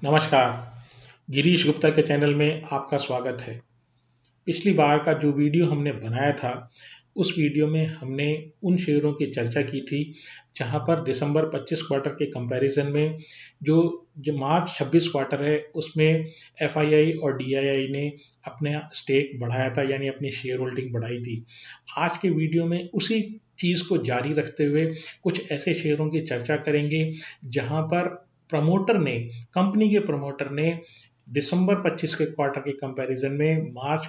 नमस्कार। गिरीश गुप्ता के चैनल में आपका स्वागत है। पिछली बार का जो वीडियो हमने बनाया था, उस वीडियो में हमने उन शेयरों की चर्चा की थी, जहां पर दिसंबर 25 क्वार्टर के कंपैरिजन में जो जो मार्च 26 क्वार्टर है, उसमें एफआईआई और डीआईआई ने अपना स्टेक बढ़ाया था, यानी अपनी शेयर होल्डिंग बढ़ाई थी। आज के वीडियो में उसी चीज़ को जारी रखते हुए कुछ ऐसे शेयरों की चर्चा करेंगे, जहां पर प्रमोटर ने कंपनी के प्रमोटर ने दिसंबर 25 के क्वार्टर के कंपैरिजन में मार्च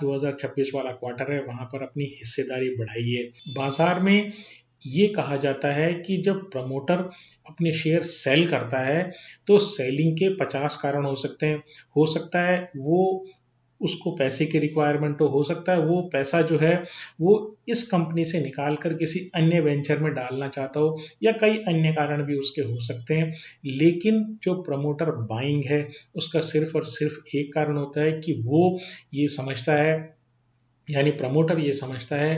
2026 वाला क्वार्टर है, वहां पर अपनी हिस्सेदारी बढ़ाई है। बाजार में ये कहा जाता है कि जब प्रमोटर अपने शेयर सेल करता है, तो सेलिंग के 50 कारण हो सकते हैं। हो सकता है वो उसको पैसे की रिक्वायरमेंट, हो सकता है वो पैसा जो है वो इस कंपनी से निकाल कर किसी अन्य वेंचर में डालना चाहता हो, या कई अन्य कारण भी उसके हो सकते हैं। लेकिन जो प्रमोटर बाइंग है, उसका सिर्फ और सिर्फ एक कारण होता है कि वो ये समझता है, यानी प्रमोटर ये समझता है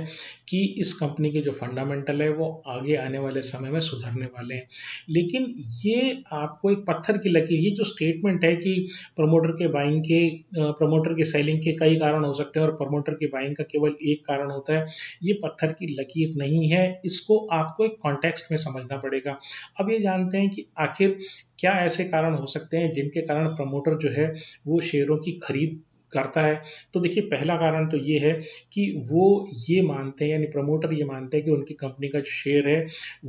कि इस कंपनी के जो फंडामेंटल है वो आगे आने वाले समय में सुधरने वाले हैं। लेकिन ये आपको एक पत्थर की लकीर, ये जो स्टेटमेंट है कि प्रमोटर के सेलिंग के कई कारण हो सकते हैं और प्रमोटर के बाइंग का केवल एक कारण होता है, ये पत्थर की लकीर नहीं है। इसको आपको एक कॉन्टेक्स्ट में समझना पड़ेगा। अब ये जानते हैं कि आखिर क्या ऐसे कारण हो सकते हैं जिनके कारण प्रमोटर जो है वो शेयरों की खरीद करता है। तो देखिए, पहला कारण तो ये है कि वो ये मानते हैं, यानी प्रमोटर ये मानते हैं कि उनकी कंपनी का जो शेयर है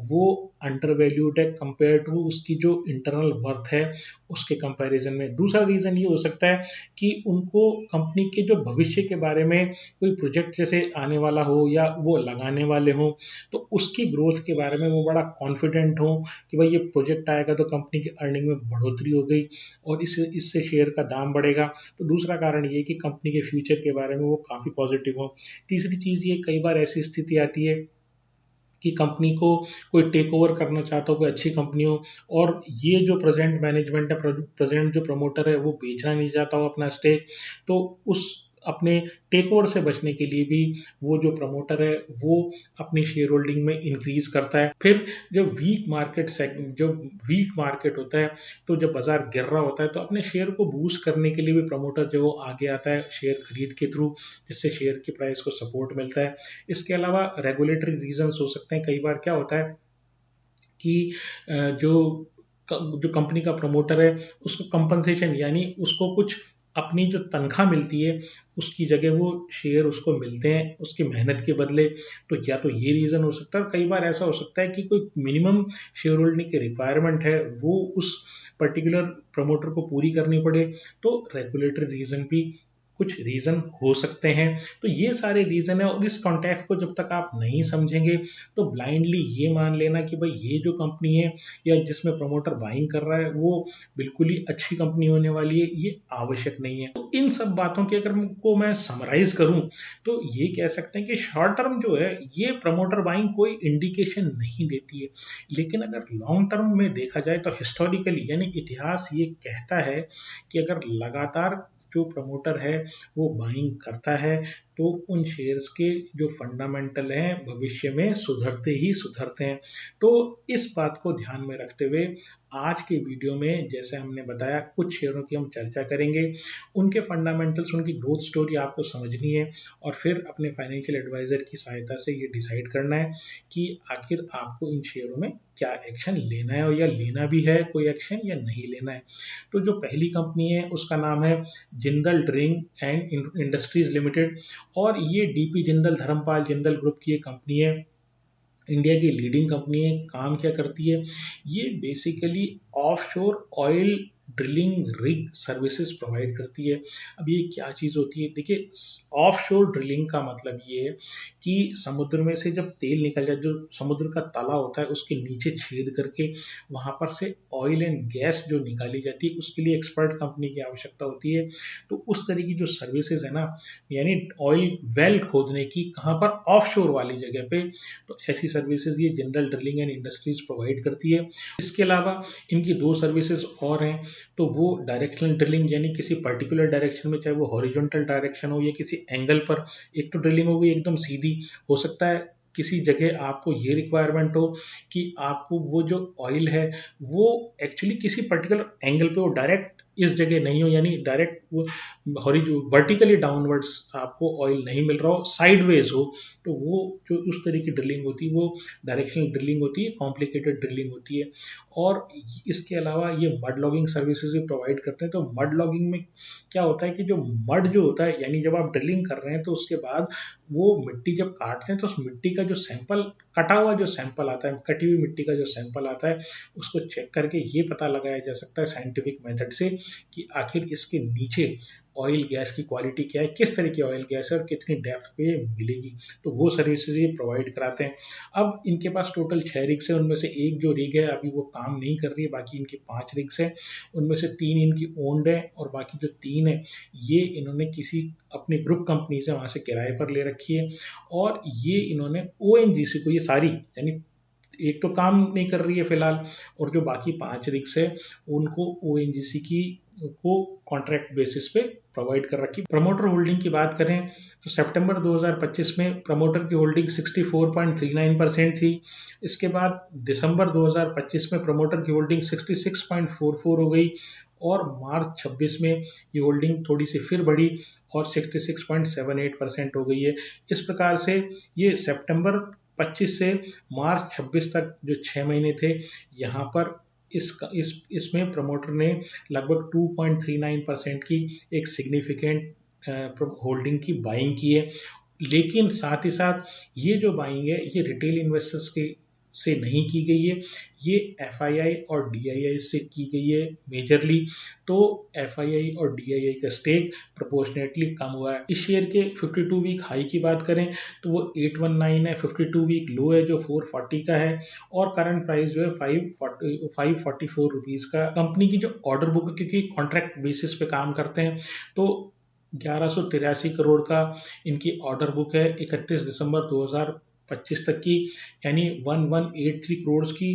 वो अंडर वैल्यूड है कंपेयर टू उसकी जो इंटरनल वर्थ है, उसके कंपैरिजन में। दूसरा रीजन ये हो सकता है कि उनको कंपनी के जो भविष्य के बारे में कोई प्रोजेक्ट जैसे आने वाला हो या वो लगाने वाले हो, तो उसकी ग्रोथ के बारे में वो बड़ा कॉन्फिडेंट हो कि भाई ये प्रोजेक्ट आएगा तो कंपनी की अर्निंग में बढ़ोतरी हो गई और इससे शेयर का दाम बढ़ेगा। तो दूसरा कारण ये कि कंपनी के फ्यूचर के बारे में वो काफ़ी पॉजिटिव हो। तीसरी चीज़ ये, कई बार ऐसी स्थिति आती है कि कंपनी को कोई टेक ओवर करना चाहता हो, कोई अच्छी कंपनी हो, और ये जो प्रेजेंट मैनेजमेंट है, प्रेजेंट जो प्रमोटर है, वो बेचना नहीं चाहता हो अपना स्टेक, तो उस अपने टेक ओवर से बचने के लिए भी वो जो प्रमोटर है वो अपनी शेयर होल्डिंग में इंक्रीज करता है। फिर जब वीक मार्केट होता है, तो जब बाजार गिर रहा होता है, तो अपने शेयर को बूस्ट करने के लिए भी प्रमोटर जो वो आगे आता है शेयर खरीद के थ्रू, जिससे शेयर की प्राइस को सपोर्ट मिलता है। इसके अलावा रेगुलेटरी रीजंस हो सकते हैं। कई बार क्या होता है कि जो जो कंपनी का प्रमोटर है, उसको कंपनसेशन, यानी उसको कुछ अपनी जो तनख्वाह मिलती है, उसकी जगह वो शेयर उसको मिलते हैं उसकी मेहनत के बदले। तो या तो ये रीज़न हो सकता है, और कई बार ऐसा हो सकता है कि कोई मिनिमम शेयर होल्डिंग की रिक्वायरमेंट है, वो उस पर्टिकुलर प्रमोटर को पूरी करनी पड़े। तो रेगुलेटरी रीज़न भी कुछ रीज़न हो सकते हैं। तो ये सारे रीज़न है, और इस कॉन्टेक्स्ट को जब तक आप नहीं समझेंगे, तो ब्लाइंडली ये मान लेना कि भाई ये जो कंपनी है या जिसमें प्रमोटर बाइंग कर रहा है वो बिल्कुल ही अच्छी कंपनी होने वाली है, ये आवश्यक नहीं है। तो इन सब बातों की अगर को मैं समराइज करूं, तो ये कह सकते हैं कि शॉर्ट टर्म जो है, ये प्रमोटर बाइंग कोई इंडिकेशन नहीं देती है। लेकिन अगर लॉन्ग टर्म में देखा जाए, तो हिस्टोरिकली, यानी इतिहास ये कहता है कि अगर लगातार जो प्रमोटर है वो बाइंग करता है, तो उन शेयर्स के जो फंडामेंटल हैं भविष्य में सुधरते ही सुधरते हैं। तो इस बात को ध्यान में रखते हुए आज के वीडियो में, जैसे हमने बताया, कुछ शेयरों की हम चर्चा करेंगे। उनके फंडामेंटल्स, उनकी ग्रोथ स्टोरी आपको समझनी है, और फिर अपने फाइनेंशियल एडवाइजर की सहायता से ये डिसाइड करना है कि आखिर आपको इन शेयरों में क्या एक्शन लेना है, या लेना भी है कोई एक्शन या नहीं लेना है। तो जो पहली कंपनी है उसका नाम है Jindal drilling and industries limited, और ये डीपी जिंदल धर्मपाल जिंदल ग्रुप की एक कंपनी है। इंडिया की लीडिंग कंपनी है। काम क्या करती है? ये basically offshore oil drilling rig services provide करती है। अब ये क्या चीज़ होती है? देखिए, ऑफशोर ड्रिलिंग का मतलब ये है कि समुद्र में से जब तेल निकल जाए, जो समुद्र का तला होता है उसके नीचे छेद करके वहाँ पर से ऑयल एंड गैस जो निकाली जाती है, उसके लिए एक्सपर्ट कंपनी की आवश्यकता होती है। तो उस तरह की जो सर्विसेज है ना, यानी ऑयल वेल खोदने की, कहाँ पर? ऑफशोर वाली जगह पे। तो ऐसी सर्विसेज ये Jindal drilling and industries provide करती है। इसके अलावा इनकी दो सर्विसेज और हैं, तो वो डायरेक्शनल ड्रिलिंग, यानी किसी पर्टिकुलर डायरेक्शन में, चाहे वो हॉरिजॉन्टल डायरेक्शन हो या किसी एंगल पर। एक तो ड्रिलिंग हो गई एकदम सीधी, हो सकता है किसी जगह आपको ये रिक्वायरमेंट हो कि आपको वो जो ऑयल है वो एक्चुअली किसी पर्टिकुलर एंगल पे, वो डायरेक्ट इस जगह नहीं हो, यानी डायरेक्ट वो वर्टिकली डाउनवर्ड्स आपको ऑयल नहीं मिल रहा हो, साइडवेज हो, तो वो जो उस तरह की ड्रिलिंग होती है वो डायरेक्शनल ड्रिलिंग होती है, कॉम्प्लिकेटेड ड्रिलिंग होती है। और इसके अलावा ये मड लॉगिंग सर्विसेज भी प्रोवाइड करते हैं। तो मड लॉगिंग में क्या होता है कि जो मड जो होता है, यानी जब आप ड्रिलिंग कर रहे हैं तो उसके बाद वो मिट्टी जब काटते हैं तो उस मिट्टी का जो सैंपल, कटा हुआ जो सैंपल आता है, कटी हुई मिट्टी का जो सैंपल आता है, उसको चेक करके ये पता लगाया जा सकता है साइंटिफिक मेथड से कि आखिर इसके नीचे ऑयल गैस की क्वालिटी क्या है, किस तरह की ऑयल गैस है और कितनी डेप्थ पे मिलेगी। तो वो सर्विसेज ये प्रोवाइड कराते हैं। अब इनके पास टोटल 6 रिग्स है, उनमें से एक जो रिग है अभी वो काम नहीं कर रही है, बाकी इनकी 5 रिग्स है। उनमें से 3 इनकी ओन्ड है और बाकी जो 3 है ये इन्होंने किसी अपनी ग्रुप कंपनी से वहां से किराए पर ले रखी है। और ये इन्होंने ओएनजीसी को, ये सारी यानी एक तो काम नहीं कर रही है फिलहाल, और जो बाकी 5 रिग्स है उनको ओएनजीसी की को कॉन्ट्रैक्ट बेसिस पे प्रोवाइड कर रखी। प्रमोटर होल्डिंग की बात करें तो सितंबर 2025 में प्रमोटर की होल्डिंग 64.39% थी। इसके बाद दिसंबर 2025 में प्रमोटर की होल्डिंग 66.44 हो गई और मार्च 26 में ये होल्डिंग थोड़ी सी फिर बढ़ी और 66.78% हो गई है। इस प्रकार से ये सितंबर 25 से मार्च 26 तक जो 6 महीने थे, यहाँ पर इसमें प्रमोटर ने लगभग 2.39% की एक सिग्निफिकेंट होल्डिंग की बाइंग की है। लेकिन साथ ही साथ ये जो बाइंग है ये रिटेल इन्वेस्टर्स के से नहीं की गई है, ये एफआईआई और डीआईआई से की गई है मेजरली। तो एफआईआई और डीआईआई का स्टेक प्रोपोर्शनेटली कम हुआ है। इस शेयर के 52 वीक हाई की बात करें तो वो 819 है, 52 वीक लो है जो 440 का है और करंट प्राइस जो है 544 रुपीज का। कंपनी की जो ऑर्डर बुक, क्योंकि कॉन्ट्रैक्ट बेसिस पे काम करते हैं, तो 1183 करोड़ का इनकी ऑर्डर बुक है 31 दिसंबर 2025 तक की, यानी 1183 करोड़ की।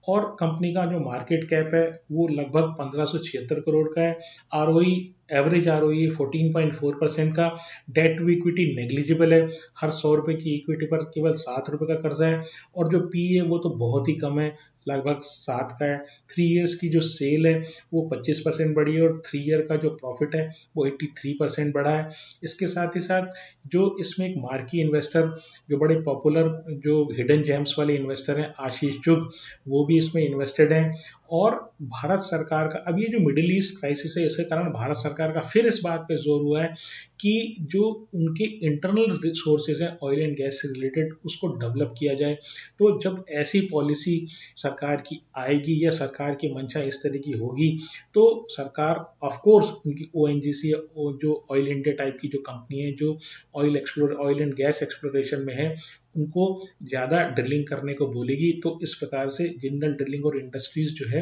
और कंपनी का जो मार्केट कैप है वो लगभग 1576 करोड़ का है। आरओई, एवरेज आरओई 14.4% का। डेट टू इक्विटी नेग्लिजिबल है, हर 100 रुपए की इक्विटी पर केवल 7 रुपए का कर्जा है। और जो पी है वो तो बहुत ही कम है, लगभग 7 का है। 3 इयर्स की जो सेल है वो 25% बढ़ी है और 3 ईयर का जो प्रॉफिट है वो 83% बढ़ा है। इसके साथ ही साथ जो इसमें एक मार्की इन्वेस्टर, जो बड़े पॉपुलर जो हिडन जेम्स वाले इन्वेस्टर हैं, आशीष चुग, वो भी इसमें इन्वेस्टेड हैं। और भारत सरकार का अब ये जो मिडिल ईस्ट क्राइसिस है, इसके कारण भारत सरकार का फिर इस बात पे जोर हुआ है कि जो उनके इंटरनल रिसोर्सेज हैं ऑयल एंड गैस से रिलेटेड, उसको डेवलप किया जाए। तो जब ऐसी पॉलिसी सरकार की आएगी या सरकार की मंशा इस तरह की होगी, तो सरकार ऑफ कोर्स उनकी ओएनजीसी, जो ऑयल इंडिया टाइप की जो कंपनी है जो ऑयल एंड गैस एक्सप्लोरेशन में है, उनको ज़्यादा ड्रिलिंग करने को बोलेगी। तो इस प्रकार से जिंदल ड्रिलिंग और इंडस्ट्रीज जो है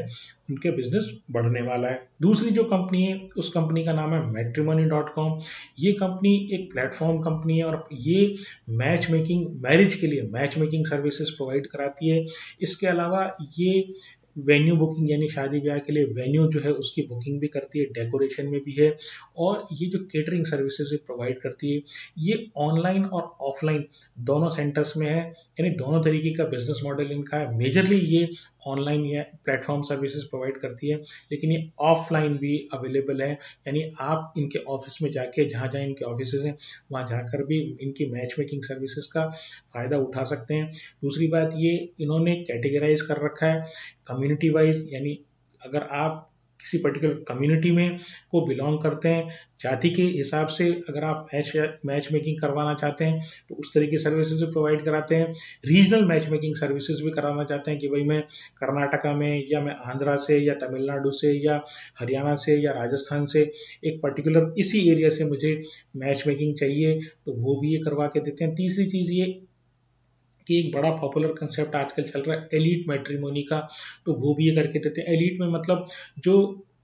उनके बिजनेस बढ़ने वाला है। दूसरी जो कंपनी है उस कंपनी का नाम है मैट्रिमनी.com। ये कंपनी एक प्लेटफॉर्म कंपनी है और ये मैरिज के लिए मैच मेकिंग सर्विसेज प्रोवाइड कराती है। इसके अलावा ये वेन्यू बुकिंग, यानी शादी ब्याह के लिए वेन्यू जो है उसकी बुकिंग भी करती है, डेकोरेशन में भी है। और ये जो केटरिंग सर्विसेज भी प्रोवाइड करती है, ये ऑनलाइन और ऑफलाइन दोनों सेंटर्स में है, यानी दोनों तरीके का बिजनेस मॉडल इनका है। मेजरली ये ऑनलाइन या प्लेटफॉर्म सर्विसेज प्रोवाइड करती है, लेकिन ये ऑफलाइन भी अवेलेबल है, यानी आप इनके ऑफिस में जाके, जहाँ जहाँ इनके ऑफिस हैं वहाँ जाकर भी इनकी मैच मेकिंग सर्विसेज का फ़ायदा उठा सकते हैं। दूसरी बात, ये इन्होंने कैटेगराइज कर रखा है कम्युनिटी वाइज, यानी अगर आप किसी पर्टिकुलर कम्युनिटी में को बिलोंग करते हैं, जाति के हिसाब से अगर आप मैच मेकिंग करवाना चाहते हैं तो उस तरह की सर्विसेज भी प्रोवाइड कराते हैं। रीजनल मैच मेकिंग सर्विसेज भी कराना चाहते हैं कि भाई मैं कर्नाटका में, या मैं आंध्रा से, या तमिलनाडु से, या हरियाणा से, या राजस्थान से, एक पर्टिकुलर इसी एरिया से मुझे मैच मेकिंग चाहिए, तो वो भी ये करवा के देते हैं। तीसरी चीज़ ये कि एक बड़ा पॉपुलर कंसेप्ट आजकल चल रहा है एलीट मैट्रिमोनी का, तो वो भी ये करके देते हैं। एलीट में मतलब जो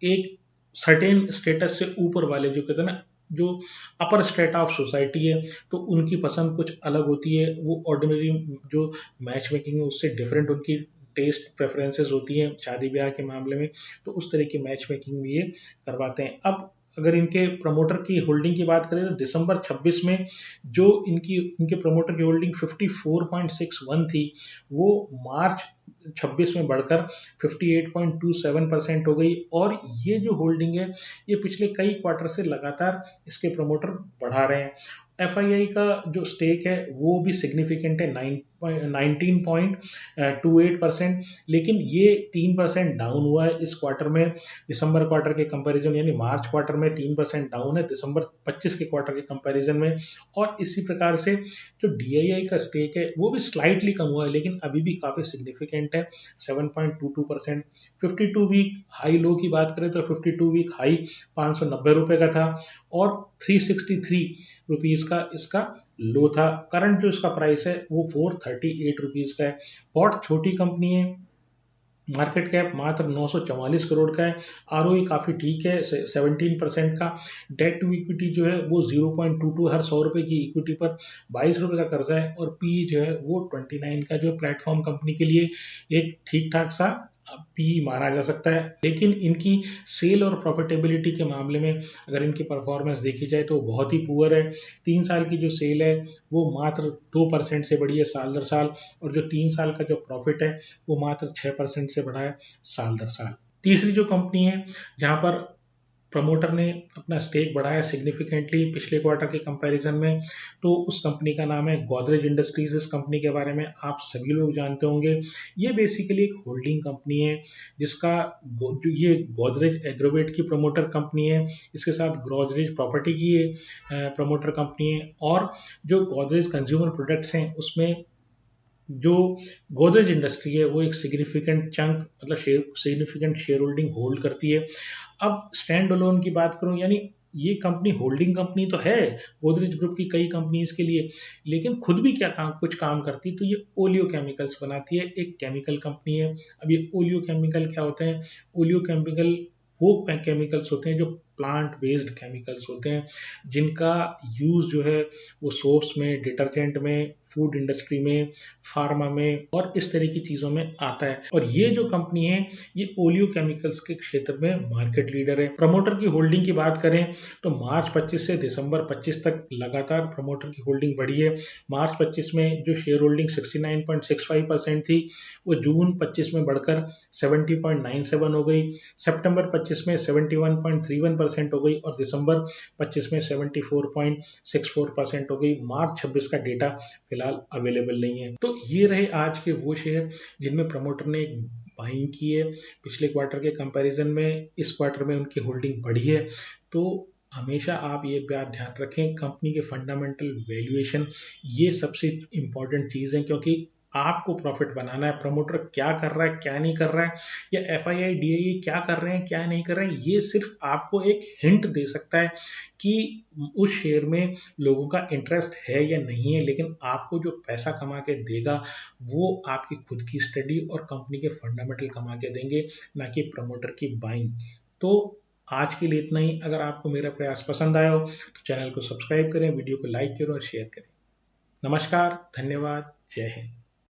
एक सर्टेन स्टेटस से ऊपर वाले, जो कहते हैं ना, जो अपर स्टेट ऑफ सोसाइटी है, तो उनकी पसंद कुछ अलग होती है। वो ऑर्डिनरी जो मैच मेकिंग है उससे डिफरेंट उनकी टेस्ट प्रेफरेंसेस होती हैं शादी ब्याह के मामले में, तो उस तरह की मैच मेकिंग भी ये करवाते हैं। अब अगर इनके प्रमोटर की होल्डिंग की बात करें तो दिसंबर 26 में जो इनके प्रमोटर की होल्डिंग 54.61 थी, वो मार्च 26 में बढ़कर 58.27% हो गई। और ये जो होल्डिंग है, ये पिछले कई क्वार्टर से लगातार इसके प्रमोटर बढ़ा रहे हैं। एफआईआई का जो स्टेक है वो भी सिग्निफिकेंट है, 19.28%, लेकिन ये 3% डाउन हुआ है इस क्वार्टर में। दिसंबर क्वार्टर के कंपैरिजन यानी मार्च क्वार्टर में 3% डाउन है दिसंबर 25 के क्वार्टर के कंपैरिजन में। और इसी प्रकार से जो डीआईआई का स्टेक है वो भी स्लाइटली कम हुआ है, लेकिन अभी भी काफ़ी सिग्निफिकेंट है, 7.22%। 52 वीक हाई लो की बात करें तो 52 वीक हाई 590 रुपये का था और 363 रुपीज़ का इसका लो था। करंट जो इसका प्राइस है वो 438 रुपीज़ का है। बहुत छोटी कंपनी है, मार्केट कैप मात्र 944 करोड़ का है। आरओई काफ़ी ठीक है, 17% का। डेट टू इक्विटी जो है वो 0.22, हर 100 रुपये की इक्विटी पर 22 रुपये का कर्जा है। और पी जो है वो 29 का, जो प्लेटफॉर्म कंपनी के लिए एक ठीक ठाक सा पी माना जा सकता है। लेकिन इनकी सेल और प्रॉफिटेबिलिटी के मामले में अगर इनकी परफॉर्मेंस देखी जाए तो बहुत ही पुअर है। 3 साल की जो सेल है वो मात्र 2% से बढ़ी है साल दर साल, और जो 3 साल का जो प्रॉफिट है वो मात्र 6% से बढ़ा है साल दर साल। तीसरी जो कंपनी है जहां पर प्रमोटर ने अपना स्टेक बढ़ाया सिग्निफिकेंटली पिछले क्वार्टर के कंपैरिजन में, तो उस कंपनी का नाम है गोदरेज इंडस्ट्रीज। इस कंपनी के बारे में आप सभी लोग जानते होंगे। ये बेसिकली एक होल्डिंग कंपनी है जिसका जो ये गोदरेज एग्रोवेट की प्रमोटर कंपनी है, इसके साथ गोदरेज प्रॉपर्टी की प्रमोटर कंपनी है। और जो गोदरेज कंज्यूमर प्रोडक्ट्स हैं उसमें जो गोदरेज इंडस्ट्री है वो एक सिग्निफिकेंट चंक, मतलब सिग्निफिकेंट शेयर होल्डिंग होल्ड करती है। अब स्टैंड अलोन की बात करूं, यानी ये कंपनी होल्डिंग कंपनी तो है गोदरेज ग्रुप की कई कंपनीज के लिए, लेकिन खुद भी क्या कुछ काम करती है, तो ये ओलियो केमिकल्स बनाती है, एक केमिकल कंपनी है। अब ये ओलियो केमिकल क्या होते हैं? ओलियो केमिकल वो केमिकल्स होते हैं जो प्लांट बेस्ड केमिकल्स होते हैं, जिनका यूज जो है वो सोप्स में, डिटर्जेंट में, फूड इंडस्ट्री में, फार्मा में और इस तरह की चीज़ों में आता है। और ये जो कंपनी है ये ओलियो केमिकल्स के क्षेत्र में मार्केट लीडर है। प्रमोटर की होल्डिंग की बात करें तो मार्च 25 से दिसंबर 25 तक लगातार प्रमोटर की होल्डिंग बढ़ी है। मार्च 25 में जो शेयर होल्डिंग 69.65% थी, वो जून 25 में बढ़कर 70.97 हो गई, सितंबर 25 में 71.31% हो गई और दिसंबर 25 में 74.64% हो गई। मार्च 26 का डेटा फिलहाल अवेलेबल नहीं है। तो ये रहे आज के वो शेयर जिनमें प्रमोटर ने बाइंग की है। पिछले क्वार्टर के कंपैरिजन में इस क्वार्टर में उनकी होल्डिंग बढ़ी है। तो हमेशा आप ये बात ध्यान रखें, कंपनी के फंडामेंटल वैल्यूएशन ये सबसे इम्पोर्टेंट चीज़ है, क्योंकि आपको प्रॉफिट बनाना है। प्रमोटर क्या कर रहा है क्या नहीं कर रहा है, या एफआईआई डीआईआई क्या कर रहे हैं क्या नहीं कर रहे हैं, ये सिर्फ आपको एक हिंट दे सकता है कि उस शेयर में लोगों का इंटरेस्ट है या नहीं है। लेकिन आपको जो पैसा कमा के देगा वो आपकी खुद की स्टडी और कंपनी के फंडामेंटल कमा के देंगे, ना कि प्रमोटर की बाइंग। तो आज के लिए इतना ही। अगर आपको मेरा प्रयास पसंद आया हो तो चैनल को सब्सक्राइब करें, वीडियो को लाइक करें और शेयर करें। नमस्कार, धन्यवाद, जय हिंद।